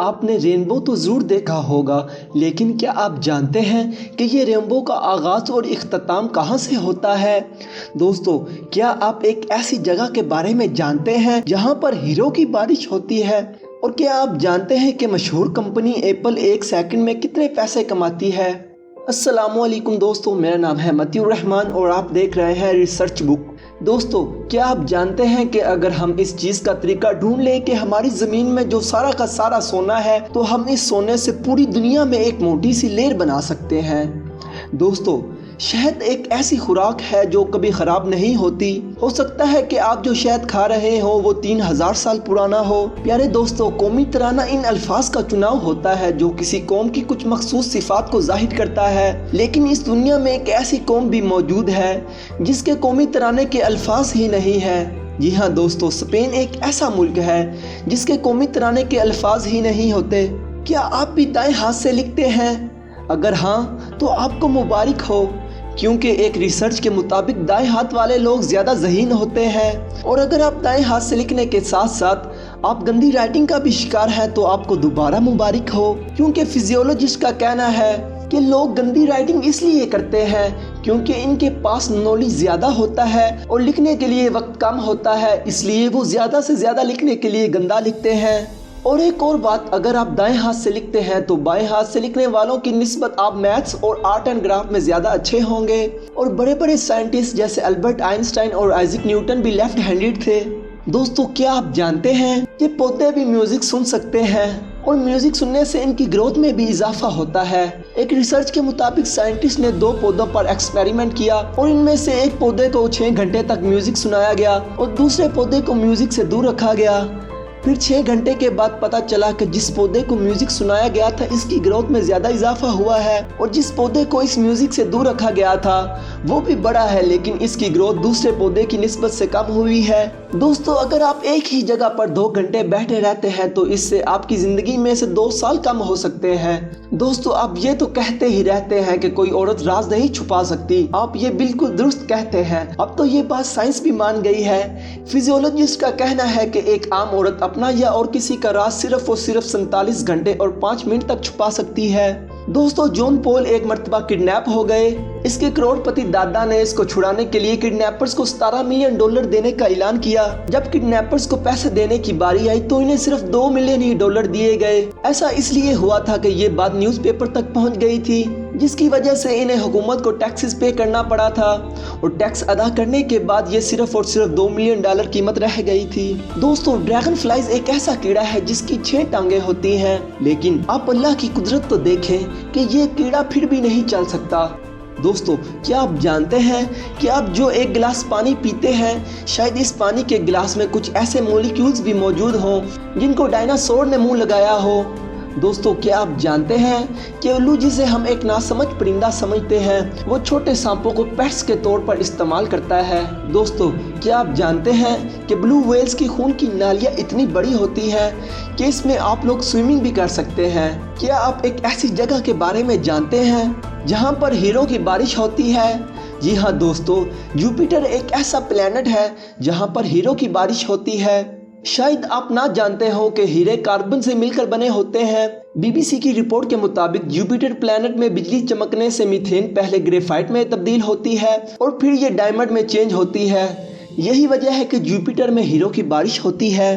آپ نے رینبو تو ضرور دیکھا ہوگا، لیکن کیا آپ جانتے ہیں کہ یہ رینبو کا آغاز اور اختتام کہاں سے ہوتا ہے؟ دوستوں کیا آپ ایک ایسی جگہ کے بارے میں جانتے ہیں جہاں پر ہیروں کی بارش ہوتی ہے؟ اور کیا آپ جانتے ہیں کہ مشہور کمپنی ایپل ایک سیکنڈ میں کتنے پیسے کماتی ہے؟ السلام علیکم دوستوں، میرا نام ہے متی الرحمن اور آپ دیکھ رہے ہیں ریسرچ بک۔ دوستو کیا آپ جانتے ہیں کہ اگر ہم اس چیز کا طریقہ ڈھونڈ لیں کہ ہماری زمین میں جو سارا کا سارا سونا ہے تو ہم اس سونے سے پوری دنیا میں ایک موٹی سی لیر بنا سکتے ہیں۔ دوستو شہد ایک ایسی خوراک ہے جو کبھی خراب نہیں ہوتی۔ ہو سکتا ہے کہ آپ جو شہد کھا رہے ہو وہ 3000 سال پرانا ہو۔ پیارے دوستو، قومی ترانہ ان الفاظ کا چناؤ ہوتا ہے جو کسی قوم کی کچھ مخصوص صفات کو ظاہر کرتا ہے، لیکن اس دنیا میں ایک ایسی قوم بھی موجود ہے جس کے قومی ترانے کے الفاظ ہی نہیں ہے۔ جی ہاں دوستو، اسپین ایک ایسا ملک ہے جس کے قومی ترانے کے الفاظ ہی نہیں ہوتے۔ کیا آپ بھی دائیں ہاتھ سے لکھتے ہیں؟ اگر ہاں تو آپ کو مبارک ہو، کیونکہ ایک ریسرچ کے مطابق دائیں ہاتھ والے لوگ زیادہ ذہین ہوتے ہیں۔ اور اگر آپ دائیں ہاتھ سے لکھنے کے ساتھ ساتھ آپ گندی رائٹنگ کا بھی شکار ہیں تو آپ کو دوبارہ مبارک ہو، کیونکہ فزیولوجسٹ کا کہنا ہے کہ لوگ گندی رائٹنگ اس لیے کرتے ہیں کیونکہ ان کے پاس نالج زیادہ ہوتا ہے اور لکھنے کے لیے وقت کم ہوتا ہے، اس لیے وہ زیادہ سے زیادہ لکھنے کے لیے گندا لکھتے ہیں۔ اور ایک اور بات، اگر آپ دائیں ہاتھ سے لکھتے ہیں تو بائیں ہاتھ سے لکھنے والوں کی نسبت آپ میتھس اور آرٹ اینڈ گراف میں زیادہ اچھے ہوں گے۔ اور بڑے بڑے سائنٹسٹ جیسے البرٹ آئنسٹائن اور آئزک نیوٹن بھی لیفٹ ہینڈڈ تھے۔ دوستو کیا آپ جانتے ہیں کہ پودے بھی میوزک سن سکتے ہیں اور میوزک سننے سے ان کی گروتھ میں بھی اضافہ ہوتا ہے؟ ایک ریسرچ کے مطابق سائنٹسٹ نے 2 پودوں پر ایکسپیریمنٹ کیا اور ان میں سے ایک پودے کو 6 گھنٹے تک میوزک سنایا گیا اور دوسرے پودے کو میوزک سے دور رکھا گیا۔ پھر 6 گھنٹے کے بعد پتہ چلا کہ جس پودے کو میوزک سنایا گیا تھا اس کی گروتھ میں زیادہ اضافہ ہوا ہے، اور جس پودے کو اس میوزک سے دور رکھا گیا تھا وہ بھی بڑا ہے لیکن اس کی گروتھ دوسرے پودے کی نسبت سے کم ہوئی ہے۔ دوستو اگر آپ ایک ہی جگہ پر 2 گھنٹے بیٹھے رہتے ہیں تو اس سے آپ کی زندگی میں سے 2 سال کم ہو سکتے ہیں۔ دوستو آپ یہ تو کہتے ہی رہتے ہیں کہ کوئی عورت راز نہیں چھپا سکتی، آپ یہ بالکل درست کہتے ہیں، اب تو یہ بات سائنس بھی مان گئی ہے۔ فزیولوجسٹ کا کہنا ہے کہ ایک عام عورت اپنا یا اور کسی کا راز صرف اور صرف 47 گھنٹے اور 5 منٹ تک چھپا سکتی ہے۔ دوستو جون پول ایک مرتبہ کڈنیپ ہو گئے۔ اس کے کروڑ پتی دادا نے اس کو چھڑانے کے لیے کڈنیپرز کو $17 ملین دینے کا اعلان کیا۔ جب کڈنیپرز کو پیسے دینے کی باری آئی تو انہیں صرف $2 ملین ہی دیے گئے۔ ایسا اس لیے ہوا تھا کہ یہ بات نیوز پیپر تک پہنچ گئی تھی، جس کی وجہ سے انہیں حکومت کو ٹیکسز پے کرنا پڑا تھا، اور ٹیکس ادا کرنے کے بعد یہ صرف اور صرف $2 ملین قیمت رہ گئی تھی۔ دوستو ڈریگن فلائز ایک ایسا کیڑا ہے جس کی 6 ٹانگیں ہوتی ہیں، لیکن آپ اللہ کی قدرت تو دیکھیں کہ یہ کیڑا پھر بھی نہیں چل سکتا۔ دوستو کیا آپ جانتے ہیں کہ آپ جو ایک گلاس پانی پیتے ہیں شاید اس پانی کے گلاس میں کچھ ایسے مولیکیولز بھی موجود ہوں جن کو ڈائناسور نے منہ لگایا ہو؟ دوستو کیا آپ جانتے ہیں کہ الو جسے ہم ایک ناسمجھ پرندہ سمجھتے ہیں وہ چھوٹے سانپوں کو پیٹس کے طور پر استعمال کرتا ہے؟ دوستو کیا آپ جانتے ہیں کہ بلو ویلز کی خون کی نالیاں اتنی بڑی ہوتی ہیں کہ اس میں آپ لوگ سوئمنگ بھی کر سکتے ہیں؟ کیا آپ ایک ایسی جگہ کے بارے میں جانتے ہیں جہاں پر ہیروں کی بارش ہوتی ہے؟ جی ہاں دوستو، جوپیٹر ایک ایسا پلینٹ ہے جہاں پر ہیروں کی بارش ہوتی ہے۔ شاید آپ نہ جانتے ہو کہ ہیرے کاربن سے مل کر بنے ہوتے ہیں۔ بی بی سی کی رپورٹ کے مطابق جوپیٹر پلینٹ میں بجلی چمکنے سے میتھین پہلے گریفائٹ میں تبدیل ہوتی ہے اور پھر یہ ڈائمنڈ میں چینج ہوتی ہے۔ یہی وجہ ہے کہ جوپیٹر میں ہیروں کی بارش ہوتی ہے۔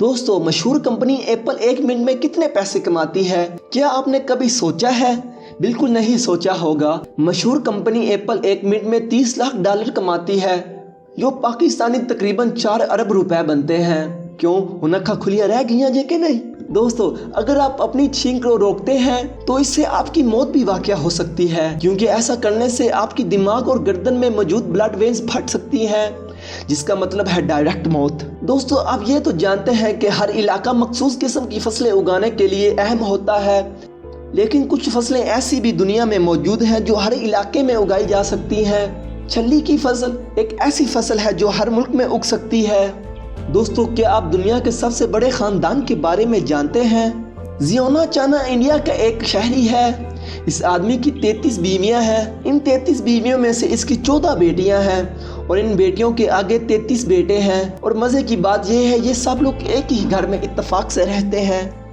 دوستو مشہور کمپنی ایپل 1 منٹ میں کتنے پیسے کماتی ہے؟ کیا آپ نے کبھی سوچا ہے؟ بالکل نہیں سوچا ہوگا۔ مشہور کمپنی ایپل 1 منٹ میں $30 لاکھ کماتی ہے، جو پاکستانی تقریباً 4 ارب روپے بنتے ہیں۔ کیوں ہنکھا کھلیاں رہ گئیاں جے کہ نہیں؟ دوستو اگر آپ اپنی چھینک کو روکتے ہیں تو اس سے آپ کی موت بھی واقع ہو سکتی ہے، کیونکہ ایسا کرنے سے آپ کی دماغ اور گردن میں موجود بلڈ وینز پھٹ سکتی ہیں، جس کا مطلب ہے ڈائریکٹ موت۔ دوستو آپ یہ تو جانتے ہیں کہ ہر علاقہ مخصوص قسم کی فصلیں اگانے کے لیے اہم ہوتا ہے، لیکن کچھ فصلیں ایسی بھی دنیا میں موجود ہیں جو ہر علاقے میں اگائی جا سکتی ہیں۔ چھلی کی فصل ایک ایسی فصل ہے جو ہر ملک میں اگ سکتی ہے۔ دوستو کیا آپ دنیا کے سب سے بڑے خاندان کے بارے میں جانتے ہیں؟ زیونا چانا انڈیا کا ایک شہری ہے۔ اس آدمی کی 33 بیویاں ہیں۔ ان 33 بیویوں میں سے اس کی 14 بیٹیاں ہیں اور ان بیٹیوں کے آگے 33 بیٹے ہیں، اور مزے کی بات یہ ہے یہ سب لوگ ایک ہی گھر میں اتفاق سے رہتے ہیں۔